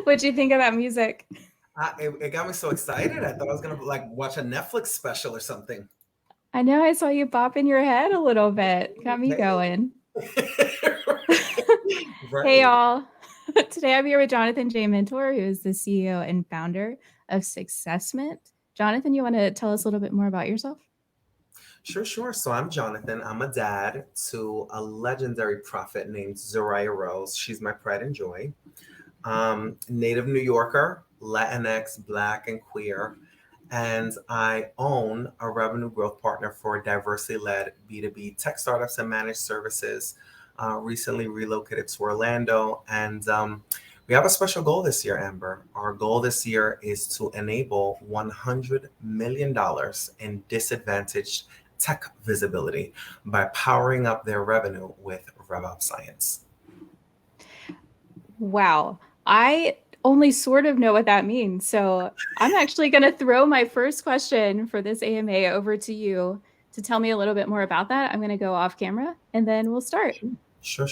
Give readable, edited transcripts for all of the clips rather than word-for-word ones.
What'd you think of that music? It got me so excited. I thought I was gonna like watch a Netflix special or something. I know I saw you bop in your head a little bit. Got me Hey. going. Hey, Right. y'all. Today I'm here with Jonathan J. Mentor, who is the CEO and founder of Successment. Jonathan, you want to tell us a little bit more about yourself? Sure. So I'm Jonathan. I'm a dad to a legendary prophet named Zariah Rose. She's my pride and joy. Native New Yorker, Latinx, Black, and queer. And I own a revenue growth partner for diversity led B2B tech startups and managed services. Recently relocated to Orlando. And we have a special goal this year, Amber. Our goal this year is to enable $100 million in disadvantaged tech visibility by powering up their revenue with RevOps Science. Wow. I only sort of know what that means. So I'm actually going to throw my first question for this AMA over to you to tell me a little bit more about that. I'm going to go off camera and then we'll start. Sure.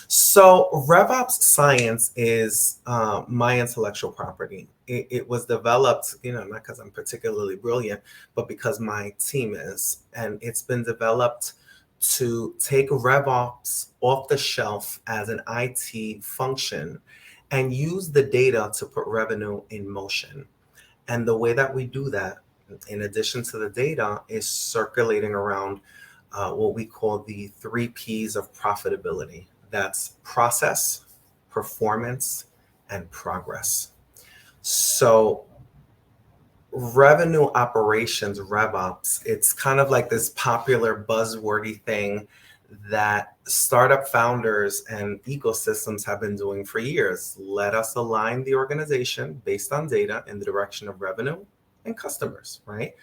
So RevOps Science is my intellectual property. It was developed, not because I'm particularly brilliant, but because my team is. And it's been developed to take RevOps off the shelf as an IT function and use the data to put revenue in motion. And the way that we do that, in addition to the data, is circulating around what we call the three P's of profitability. That's process, performance, and progress. So, revenue operations, RevOps, it's kind of like this popular buzzwordy thing that startup founders and ecosystems have been doing for years. Let us align the organization based on data in the direction of revenue and customers, right?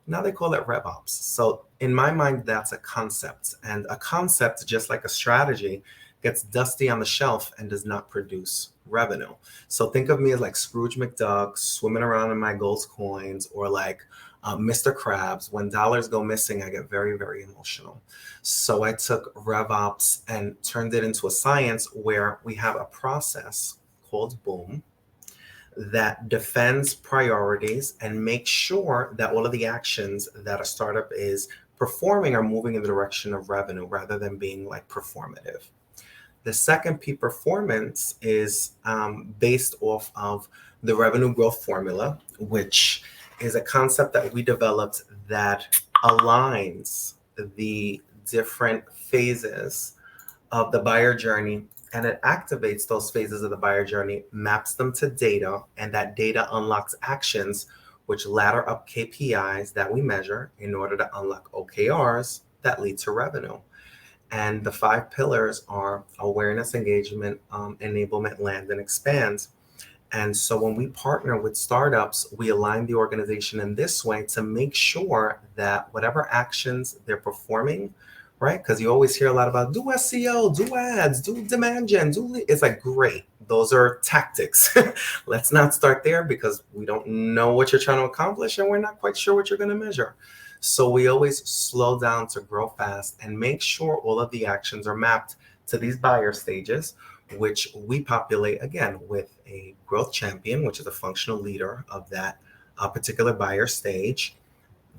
Now they call it RevOps. So in my mind, that's a concept. And a concept, just like a strategy, gets dusty on the shelf and does not produce revenue. So think of me as like Scrooge McDuck swimming around in my gold coins, or like Mr. Krabs. When dollars go missing, I get very, very emotional. So I took RevOps and turned it into a science where we have a process called Boom that defends priorities and makes sure that all of the actions that a startup is performing are moving in the direction of revenue rather than being like performative. The second P, performance, is based off of the revenue growth formula, which is a concept that we developed that aligns the different phases of the buyer journey, and it activates those phases of the buyer journey, maps them to data, and that data unlocks actions which ladder up KPIs that we measure in order to unlock OKRs that lead to revenue. And the five pillars are awareness, engagement, enablement, land, and expand. And so when we partner with startups, we align the organization in this way to make sure that whatever actions they're performing, right? Because you always hear a lot about do SEO, do ads, do demand gen, it's like great. Those are tactics. Let's not start there because we don't know what you're trying to accomplish and we're not quite sure what you're going to measure. So we always slow down to grow fast and make sure all of the actions are mapped to these buyer stages, which we populate again with a growth champion, which is a functional leader of that particular buyer stage,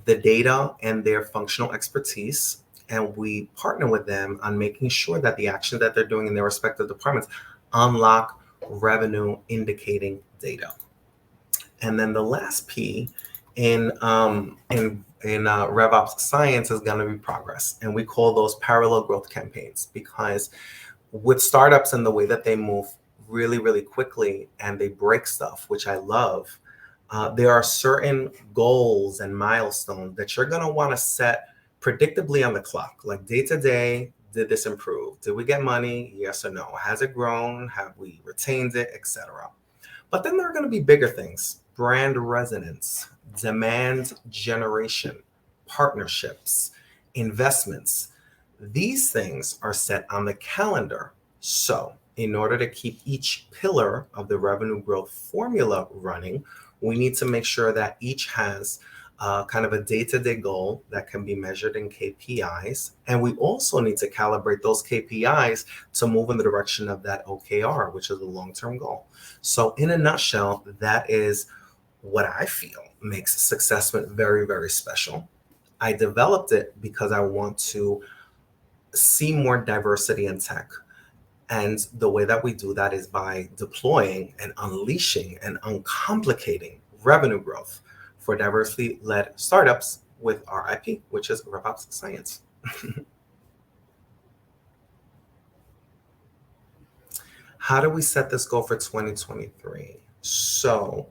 the data and their functional expertise. And we partner with them on making sure that the action that they're doing in their respective departments unlock revenue indicating data. And then the last P in RevOps Science is going to be progress, and we call those parallel growth campaigns because with startups and the way that they move really, really quickly and they break stuff, which I love, there are certain goals and milestones that you're going to want to set predictably on the clock, like day to day. Did this improve? Did we get money? Yes or no? Has it grown? Have we retained it, etc.? But then there are going to be bigger things: brand resonance, demand generation, partnerships, investments. These things are set on the calendar. So, in order to keep each pillar of the revenue growth formula running, we need to make sure that each has kind of a day-to-day goal that can be measured in KPIs. And we also need to calibrate those KPIs to move in the direction of that OKR, which is a long-term goal. So in a nutshell, that is what I feel makes Successment very, very special. I developed it because I want to see more diversity in tech. And the way that we do that is by deploying and unleashing and uncomplicating revenue growth for diversity-led startups with our IP, which is RevOps Science. How do we set this goal for 2023? So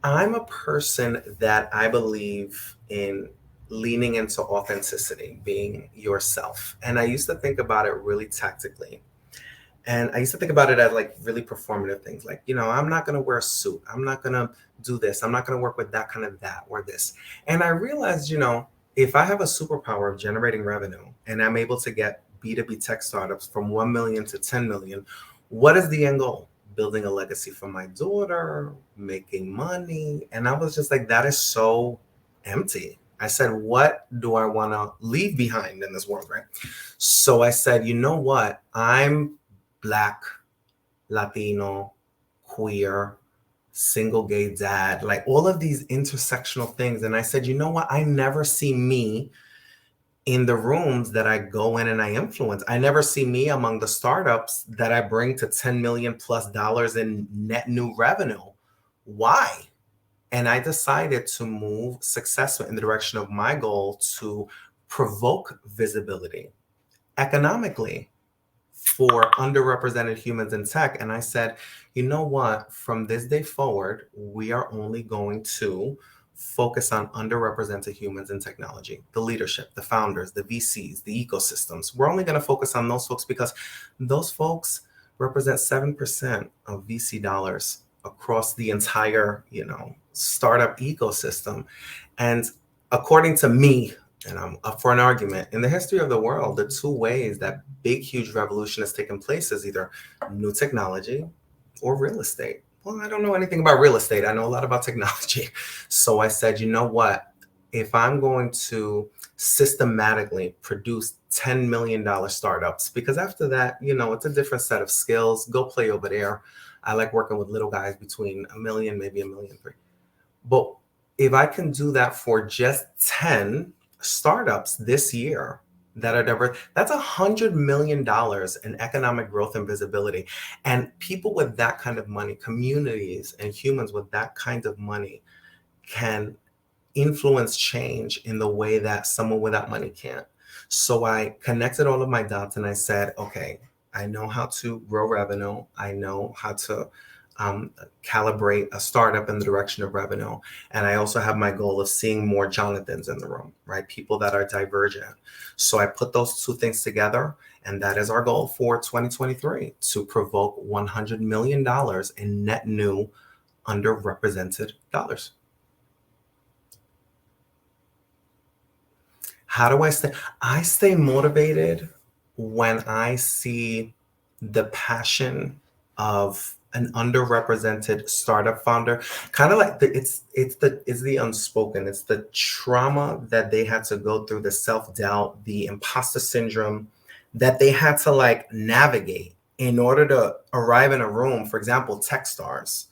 I'm a person that I believe in leaning into authenticity, being yourself. And I used to think about it really tactically. And I used to think about it as like really performative things, like, I'm not going to wear a suit. I'm not going to do this. I'm not going to work with that kind of that or this. And I realized, if I have a superpower of generating revenue and I'm able to get B2B tech startups from 1 million to 10 million, what is the end goal? Building a legacy for my daughter, making money. And I was just like, that is so empty. I said, what do I want to leave behind in this world, right? So I said, you know what? I'm Black, Latino, queer, single gay dad, like all of these intersectional things. And I said, you know what? I never see me in the rooms that I go in and I influence. I never see me among the startups that I bring to 10 million plus dollars in net new revenue. Why? And I decided to move Successment in the direction of my goal to provoke visibility economically for underrepresented humans in tech. And I said, you know what? From this day forward, we are only going to focus on underrepresented humans in technology, the leadership, the founders, the VCs, the ecosystems. We're only going to focus on those folks because those folks represent 7% of VC dollars across the entire, startup ecosystem. And according to me, and I'm up for an argument, in the history of the world, the two ways that big, huge revolution has taken place is either new technology or real estate. Well, I don't know anything about real estate. I know a lot about technology. So I said, you know what? If I'm going to systematically produce $10 million startups, because after that, it's a different set of skills. Go play over there. I like working with little guys between $1 million, maybe $1.3 million. But if I can do that for just 10 startups this year that are diverse, that's $100 million in economic growth and visibility. And people with that kind of money, communities and humans with that kind of money can influence change in the way that someone without money can't. So I connected all of my dots and I said, okay, I know how to grow revenue. I know how to calibrate a startup in the direction of revenue. And I also have my goal of seeing more Jonathans in the room, right? People that are divergent. So I put those two things together, and that is our goal for 2023, to provoke $100 million in net new underrepresented dollars. How do I stay? I stay motivated when I see the passion of an underrepresented startup founder, kind of like it's the unspoken, it's the trauma that they had to go through, the self-doubt, the imposter syndrome that they had to like navigate in order to arrive in a room. For example, Techstars.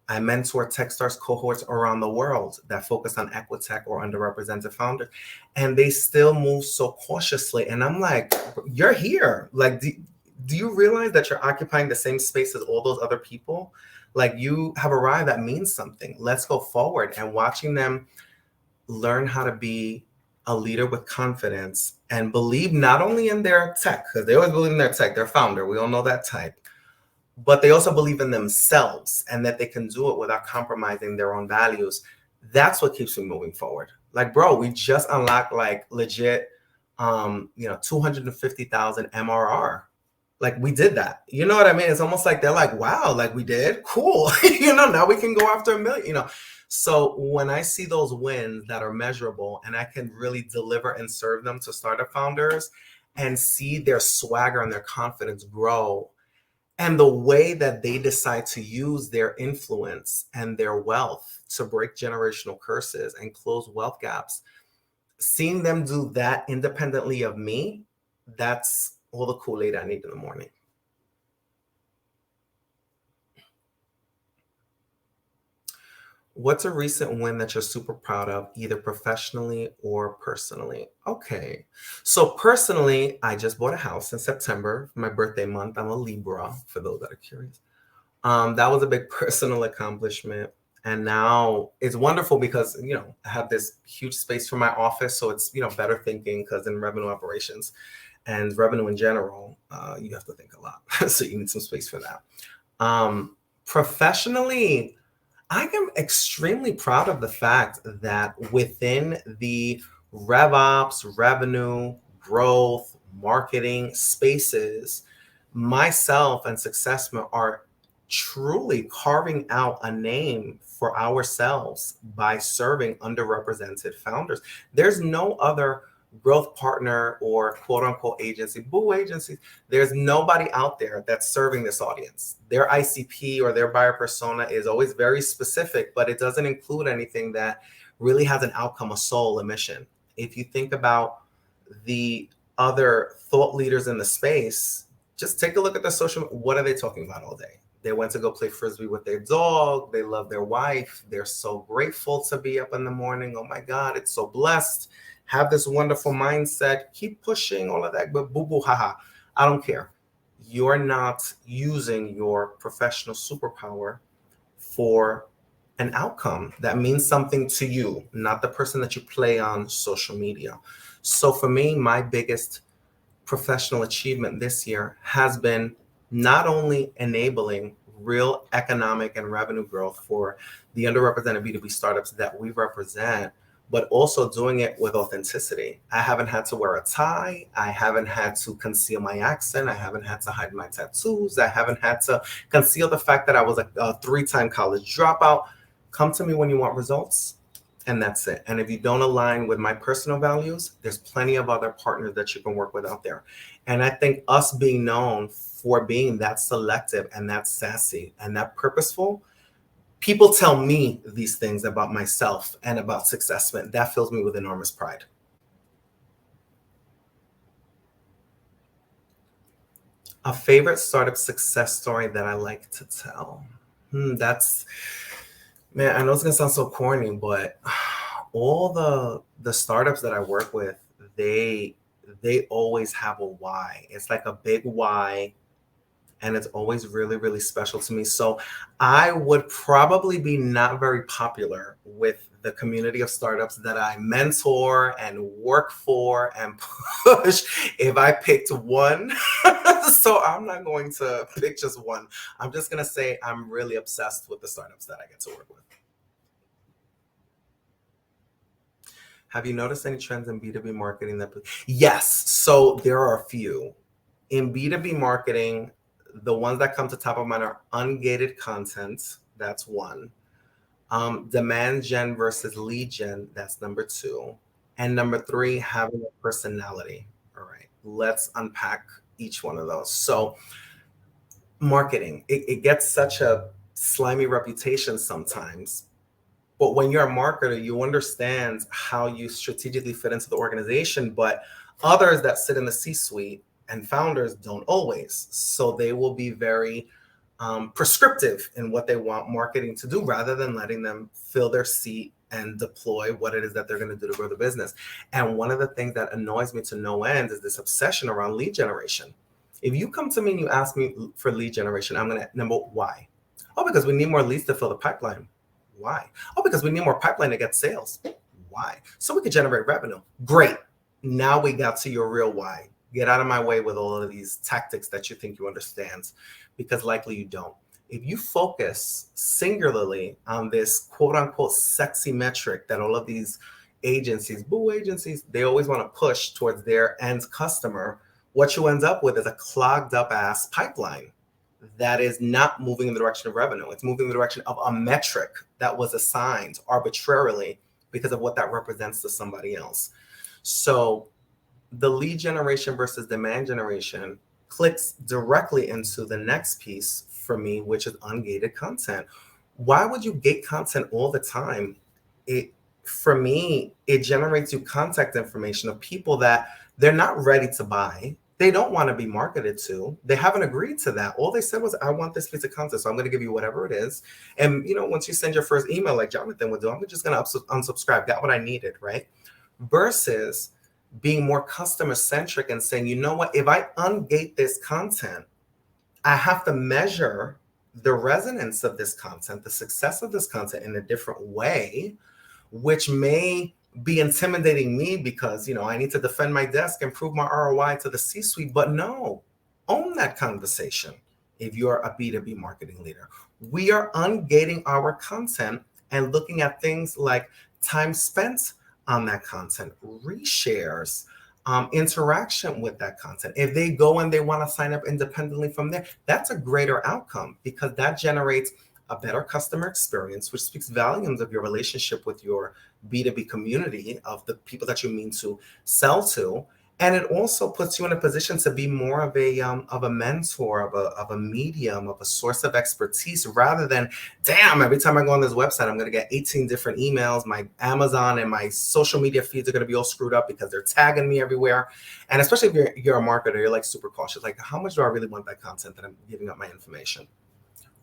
I mentor Techstars cohorts around the world that focus on equitech or underrepresented founders, and they still move so cautiously. And I'm like, you're here. Like, do you realize that you're occupying the same space as all those other people? Like, you have arrived, that means something. Let's go forward. And watching them learn how to be a leader with confidence and believe not only in their tech, because they always believe in their tech, their founder, we all know that type, but they also believe in themselves and that they can do it without compromising their own values. That's what keeps me moving forward. Like, bro, we just unlocked like legit, 250,000 MRR. Like, we did that. You know what I mean? It's almost like they're like, wow, like we did, cool. Now we can go after 1 million, So when I see those wins that are measurable and I can really deliver and serve them to startup founders and see their swagger and their confidence grow, And the way that they decide to use their influence and their wealth to break generational curses and close wealth gaps, seeing them do that independently of me, that's all the Kool-Aid I need in the morning. What's a recent win that you're super proud of, either professionally or personally? Okay. So personally, I just bought a house in September, my birthday month. I'm a Libra, for those that are curious. That was a big personal accomplishment. And now it's wonderful because, I have this huge space for my office. So it's, better thinking, because in revenue operations and revenue in general, you have to think a lot. So you need some space for that. Professionally, I am extremely proud of the fact that within the RevOps, revenue, growth, marketing spaces, myself and Successment are truly carving out a name for ourselves by serving underrepresented founders. There's no other growth partner or quote unquote agency, boo agencies. There's nobody out there that's serving this audience. Their ICP or their buyer persona is always very specific, but it doesn't include anything that really has an outcome, a soul, a mission. If you think about the other thought leaders in the space, just take a look at their social. What are they talking about all day? They went to go play frisbee with their dog. They love their wife. They're so grateful to be up in the morning. Oh my God, it's so blessed. Have this wonderful mindset. Keep pushing, all of that. But boo boo, haha. I don't care. You're not using your professional superpower for an outcome that means something to you, not the person that you play on social media. So for me, my biggest professional achievement this year has been not only enabling real economic and revenue growth for the underrepresented B2B startups that we represent, but also doing it with authenticity. I haven't had to wear a tie. I haven't had to conceal my accent. I haven't had to hide my tattoos. I haven't had to conceal the fact that I was a 3-time college dropout. Come to me when you want results, and that's it. And if you don't align with my personal values, there's plenty of other partners that you can work with out there. And I think us being known for being that selective and that sassy and that purposeful, people tell me these things about myself and about Successment. That fills me with enormous pride. A favorite startup success story that I like to tell. That's, man, I know it's gonna sound so corny, but all the startups that I work with, they always have a why. It's like a big why, and it's always really, really special to me. So I would probably be not very popular with the community of startups that I mentor and work for and push if I picked one. So I'm not going to pick just one. I'm just going to say I'm really obsessed with the startups that I get to work with. Have you noticed any trends in B2B marketing that? Yes. So there are a few. In B2B marketing, the ones that come to top of mind are ungated content. That's one. Demand gen versus lead gen. That's number 2. And number 3, having a personality. All right. Let's unpack each one of those. So marketing, it gets such a slimy reputation sometimes. But when you're a marketer, you understand how you strategically fit into the organization. But others that sit in the C-suite and founders don't always. So they will be very prescriptive in what they want marketing to do rather than letting them fill their seat and deploy what it is that they're going to do to grow the business. And one of the things that annoys me to no end is this obsession around lead generation. If you come to me and you ask me for lead generation, I'm going to, number, why? Oh, because we need more leads to fill the pipeline. Why? Oh, because we need more pipeline to get sales. Why? So we can generate revenue. Great. Now we got to your real why. Get out of my way with all of these tactics that you think you understand, because likely you don't. If you focus singularly on this quote unquote sexy metric that all of these agencies, boo agencies, they always want to push towards their end customer, what you end up with is a clogged up ass pipeline that is not moving in the direction of revenue. It's moving in the direction of a metric that was assigned arbitrarily because of what that represents to somebody else. So the lead generation versus demand generation, clicks directly into the next piece for me, which is ungated content. Why would you gate content all the time? It, for me, it generates you contact information of people that they're not ready to buy. They don't want to be marketed to. They haven't agreed to that. All they said was, I want this piece of content, so I'm going to give you whatever it is. And, once you send your first email, like Jonathan would do, I'm just going to unsubscribe. Got what I needed, right? Versus being more customer centric and saying, you know what, if I ungate this content, I have to measure the resonance of this content, the success of this content in a different way, which may be intimidating me because, I need to defend my desk and prove my ROI to the C-suite. But no, own that conversation if you're a B2B marketing leader. We are ungating our content and looking at things like time spent on that content, reshares, interaction with that content. If they go and they want to sign up independently from there, that's a greater outcome because that generates a better customer experience, which speaks volumes of your relationship with your B2B community of the people that you mean to sell to. And it also puts you in a position to be more of a mentor, of a medium, of a source of expertise, rather than, damn, every time I go on this website, I'm going to get 18 different emails. My Amazon and my social media feeds are going to be all screwed up because they're tagging me everywhere. And especially if you're a marketer, you're like super cautious. Like, how much do I really want that content that I'm giving up my information?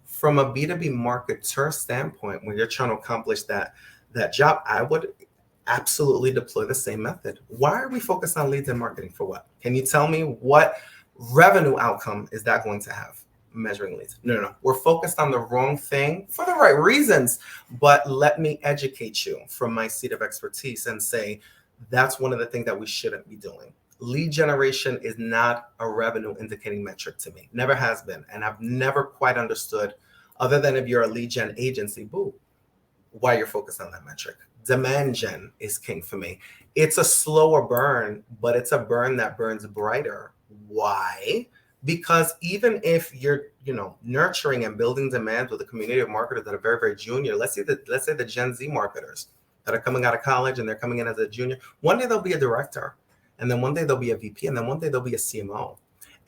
From a B2B marketer standpoint, when you're trying to accomplish that job, I would absolutely deploy the same method. Why are we focused on leads and marketing? For what? Can you tell me what revenue outcome is that going to have? Measuring leads. No. We're focused on the wrong thing for the right reasons. But let me educate you from my seat of expertise and say that's one of the things that we shouldn't be doing. Lead generation is not a revenue indicating metric to me. Never has been. And I've never quite understood, other than if you're a lead gen agency, why you're focused on that metric. Demand gen is king for me. It's a slower burn, but it's a burn that burns brighter. Why? Because even if you're, nurturing and building demand with a community of marketers that are very, very junior, let's say the Gen Z marketers that are coming out of college and they're coming in as a junior, one day they'll be a director, and then one day they'll be a VP, and then one day they'll be a CMO.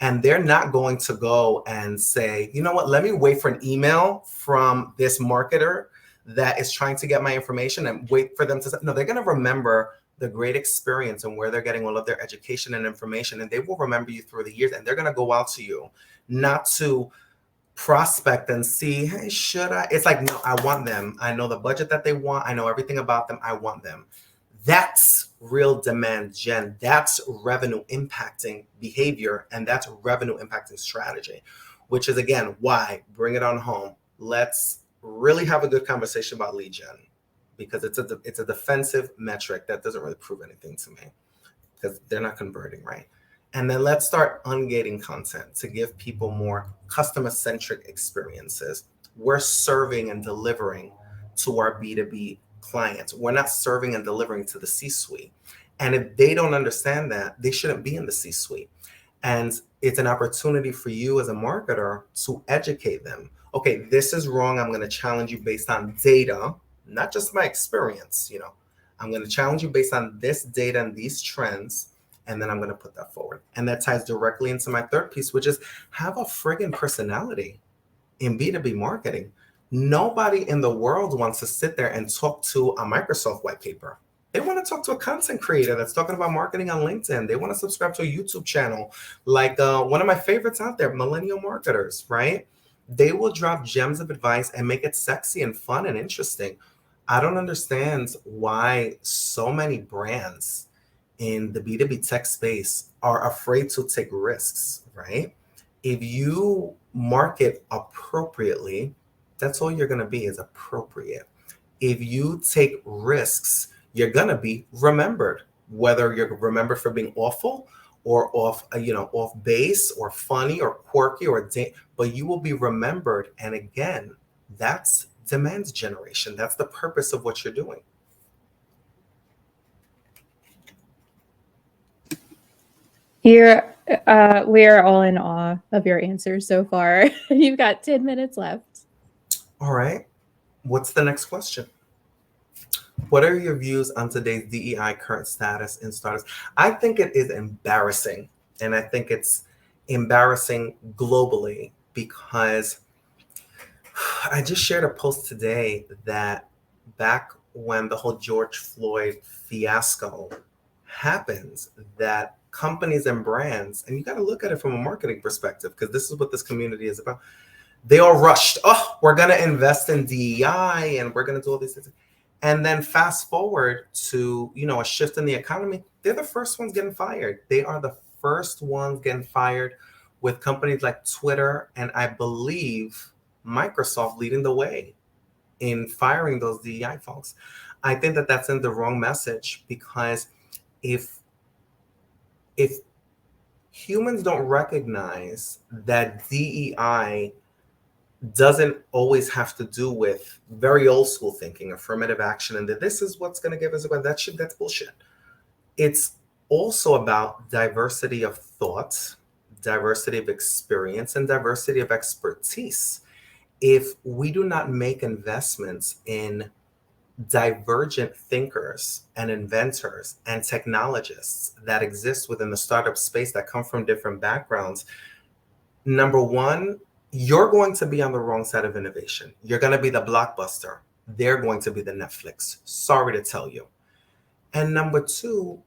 And they're not going to go and say, you know what, let me wait for an email from this marketer that is trying to get my information and wait for them to say, no, they're going to remember the great experience and where they're getting all of their education and information. And they will remember you through the years, and they're going to go out to you, not to prospect and see, hey, should I? It's like, no, I want them. I know the budget that they want. I know everything about them. I want them. That's real demand gen. That's revenue impacting behavior. And that's revenue impacting strategy, which is, again, why bring it on home. Let's really have a good conversation about lead gen, because it's a defensive metric that doesn't really prove anything to me because they're not converting, right? And then let's start ungating content to give people more customer-centric experiences. We're serving and delivering to our B2B clients. We're not serving and delivering to the C-suite. And if they don't understand that, they shouldn't be in the C-suite. And it's an opportunity for you as a marketer to educate them. Okay, this is wrong. I'm going to challenge you based on data, not just my experience. I'm going to challenge you based on this data and these trends, and then I'm going to put that forward. And that ties directly into my third piece, which is have a friggin' personality in B2B marketing. Nobody in the world wants to sit there and talk to a Microsoft white paper. They want to talk to a content creator that's talking about marketing on LinkedIn. They want to subscribe to a YouTube channel, like one of my favorites out there, Millennial Marketers, right? They will drop gems of advice and make it sexy and fun and interesting. I don't understand why so many brands in the B2B tech space are afraid to take risks, right? If you market appropriately, that's all you're going to be, is appropriate. If you take risks, you're going to be remembered, whether you're remembered for being awful or off base or funny or quirky but you will be remembered. And again, that's demand generation. That's the purpose of what you're doing. We are all in awe of your answers so far. You've got 10 minutes left. All right. What's the next question? What are your views on today's DEI current status in startups? I think it is embarrassing. And I think it's embarrassing globally because I just shared a post today that back when the whole George Floyd fiasco happens, that companies and brands, and you got to look at it from a marketing perspective, because this is what this community is about. They all rushed, oh, we're going to invest in DEI and we're going to do all these things. And then fast forward to, a shift in the economy, they're the first ones getting fired. They are the first ones getting fired, with companies like Twitter and I believe Microsoft leading the way in firing those DEI folks. I think that that's in the wrong message, because if humans don't recognize that DEI doesn't always have to do with very old school thinking, affirmative action, and that this is what's going to give us a that's bullshit. It's also about diversity of thought, diversity of experience, and diversity of expertise. If we do not make investments in divergent thinkers and inventors and technologists that exist within the startup space that come from different backgrounds, number one, you're going to be on the wrong side of innovation. You're going to be the Blockbuster. They're going to be the Netflix. Sorry to tell you. And number two,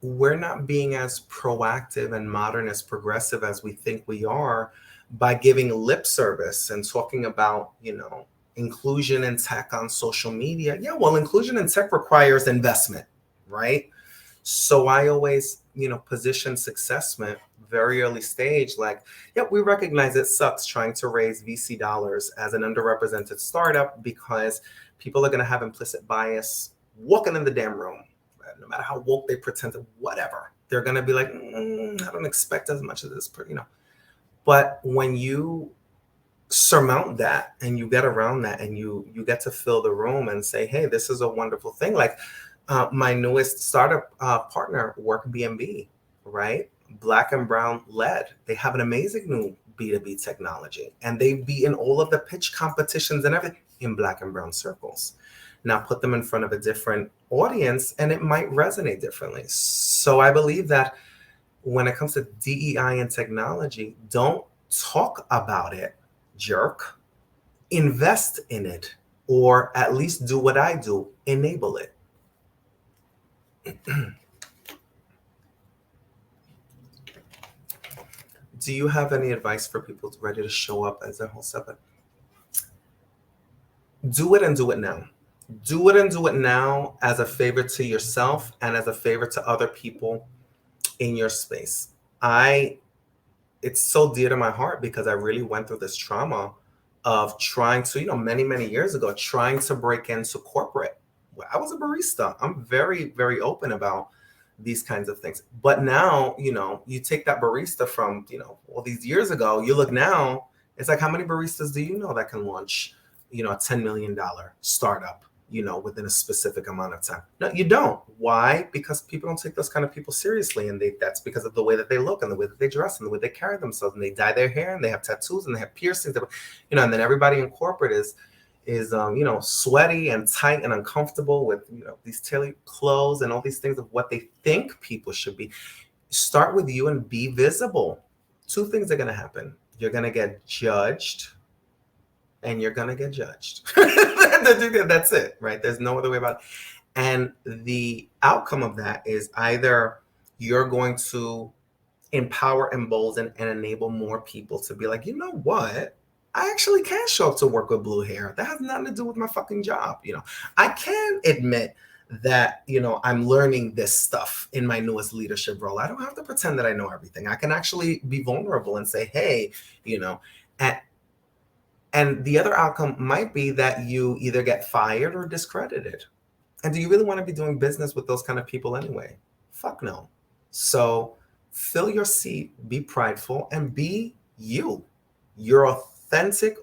we're not being as proactive and modern, as progressive as we think we are, by giving lip service and talking about, inclusion in tech on social media. Yeah, well, inclusion in tech requires investment, right? So I always, position Successment very early stage, like, yeah, we recognize it sucks trying to raise VC dollars as an underrepresented startup, because people are going to have implicit bias walking in the damn room. No matter how woke they pretend to, whatever, they're going to be like, I don't expect as much of this, But when you surmount that and you get around that and you get to fill the room and say, hey, this is a wonderful thing. Like my newest startup partner, WorkBnB, right? Black and brown led. They have an amazing new B2B technology, and they be in all of the pitch competitions and everything in Black and brown circles. Now put them in front of a different audience and it might resonate differently. So I believe that when it comes to DEI and technology, don't talk about it, jerk. Invest in it, or at least do what I do, enable it. Do you have any advice for people ready to show up as a whole seven? Do it and do it now. Do it and do it now as a favor to yourself and as a favor to other people in your space. It's so dear to my heart because I really went through this trauma of trying to, many, many years ago, trying to break into corporate. I was a barista. I'm very, very open about these kinds of things. But now, you take that barista from, all these years ago, you look now, it's like, how many baristas do you know that can launch, a $10 million startup, within a specific amount of time? No, you don't. Why? Because people don't take those kind of people seriously. And that's because of the way that they look and the way that they dress and the way they carry themselves, and they dye their hair and they have tattoos and they have piercings, and then everybody in corporate is sweaty and tight and uncomfortable with, these tailored clothes and all these things of what they think people should be. Start with you and be visible. Two things are going to happen. You're going to get judged, and you're going to get judged. That's it, right? There's no other way about it. And the outcome of that is either you're going to empower, embolden, and enable more people to be like, you know what? I actually can show up to work with blue hair. That has nothing to do with my fucking job. I can admit that, I'm learning this stuff in my newest leadership role. I don't have to pretend that I know everything. I can actually be vulnerable and say, hey, and the other outcome might be that you either get fired or discredited. And do you really want to be doing business with those kind of people anyway? Fuck no. So fill your seat, be prideful, and be you. You're authentic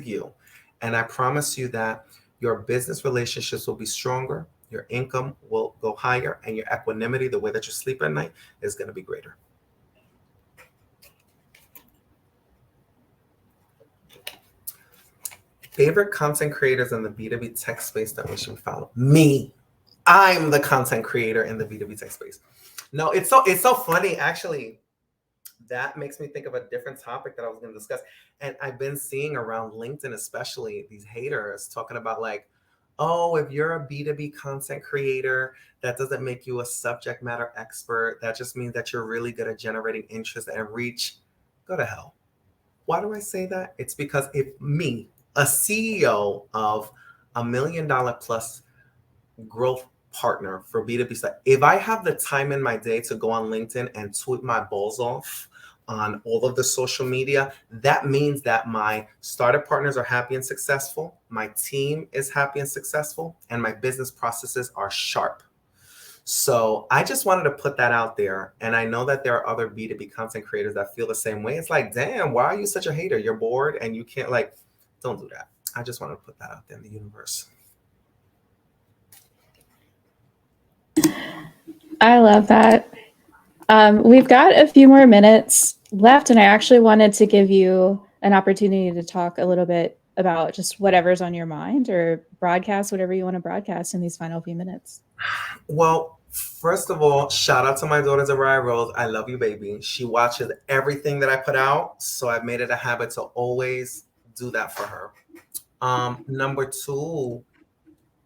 you. And I promise you that your business relationships will be stronger, your income will go higher, and your equanimity, the way that you sleep at night, is going to be greater. Favorite content creators in the B2B tech space that we should follow? Me. I'm the content creator in the B2B tech space. No, it's so funny, actually. that makes me think of a different topic that I was going to discuss. And I've been seeing around LinkedIn, especially these haters talking about like, oh, if you're a B2B content creator, that doesn't make you a subject matter expert. That just means that you're really good at generating interest and reach. Go to hell. Why do I say that? It's because if me, a CEO of $1 million plus growth partner for B2B stuff, if I have the time in my day to go on LinkedIn and tweet my balls off on all of the social media, that means that my startup partners are happy and successful, my team is happy and successful, and my business processes are sharp. So I just wanted to put that out there. And I know that there are other B2B content creators that feel the same way. It's like, damn, why are you such a hater? You're bored and you can't, like, don't do that. I just want to put that out there in the universe. I love that. We've got a few more minutes left, and I actually wanted to give you an opportunity to talk a little bit about just whatever's on your mind or broadcast whatever you want to broadcast in these final few minutes. Well, first of all, shout out to my daughter, Zariah Rose. I love you, baby. She watches everything that I put out. So I've made it a habit to always do that for her. Number two,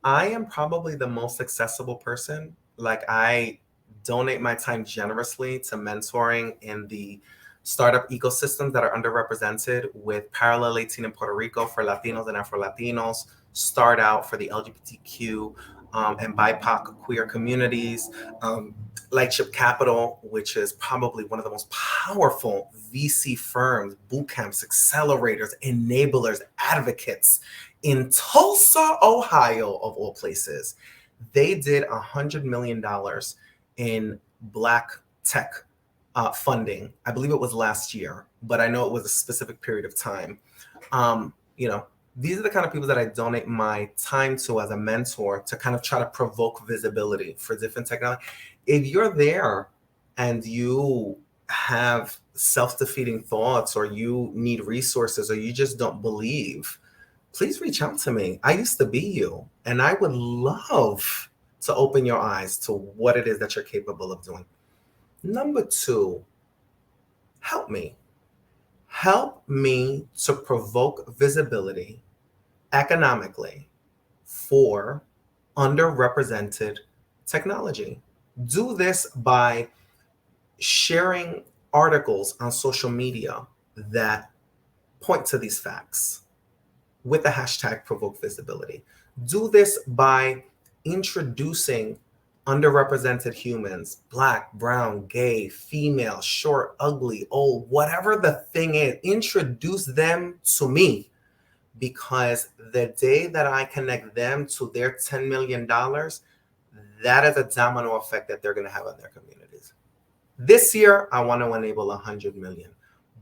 I am probably the most accessible person. Like, I donate my time generously to mentoring in the startup ecosystems that are underrepresented, with Parallel 18 in Puerto Rico for Latinos and Afro Latinos, Start Out for the LGBTQ and BIPOC queer communities, Lightship Capital, which is probably one of the most powerful VC firms, boot camps, accelerators, enablers, advocates in Tulsa, Ohio, of all places. They did $100 million in Black tech funding. I believe it was last year, but I know it was a specific period of time. These are the kind of people that I donate my time to as a mentor to kind of try to provoke visibility for different technology. If you're there and you have self-defeating thoughts, or you need resources, or you just don't believe, please reach out to me. I used to be you, and I would love to open your eyes to what it is that you're capable of doing. Number two, help me. Help me to provoke visibility economically for underrepresented technology. Do this by sharing articles on social media that point to these facts with the hashtag provoke visibility. Do this by introducing underrepresented humans, Black, brown, gay, female, short, ugly, old, whatever the thing is, introduce them to me. Because the day that I connect them to their $10 million, that is a domino effect that they're going to have on their communities. This year, I want to enable 100 million.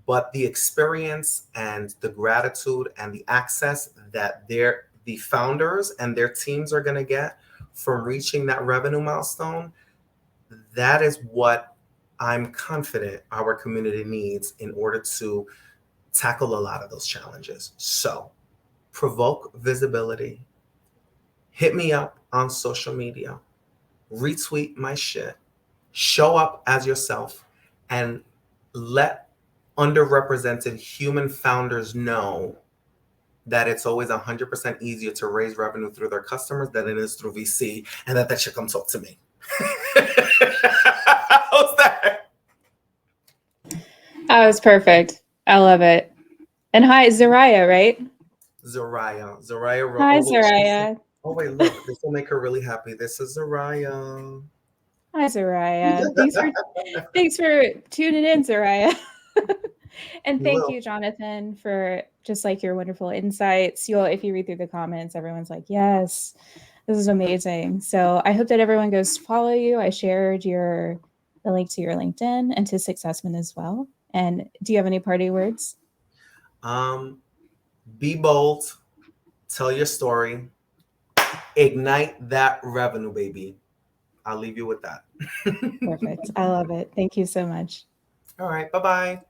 But the experience and the gratitude and the access that the founders and their teams are going to get from reaching that revenue milestone, that is what I'm confident our community needs in order to tackle a lot of those challenges. So, provoke visibility, hit me up on social media, retweet my shit, show up as yourself, and let underrepresented human founders know that it's always 100% easier to raise revenue through their customers than it is through VC, and that should come talk to me. How's that? That was perfect. I love it. And hi, Zariah, right? Zariah. Hi, Oh, Zariah. oh, wait, look. This will make her really happy. This is Zariah. Hi, Zariah. Thanks for tuning in, Zariah. And You thank will. you, Jonathan, for just like your wonderful insights. If you read through the comments, everyone's like, yes, this is amazing. So I hope that everyone goes to follow you. I shared the link to your LinkedIn and to Successment as well. And do you have any party words? Be bold, tell your story, ignite that revenue, baby. I'll leave you with that. Perfect. I love it. Thank you so much. All right, bye-bye.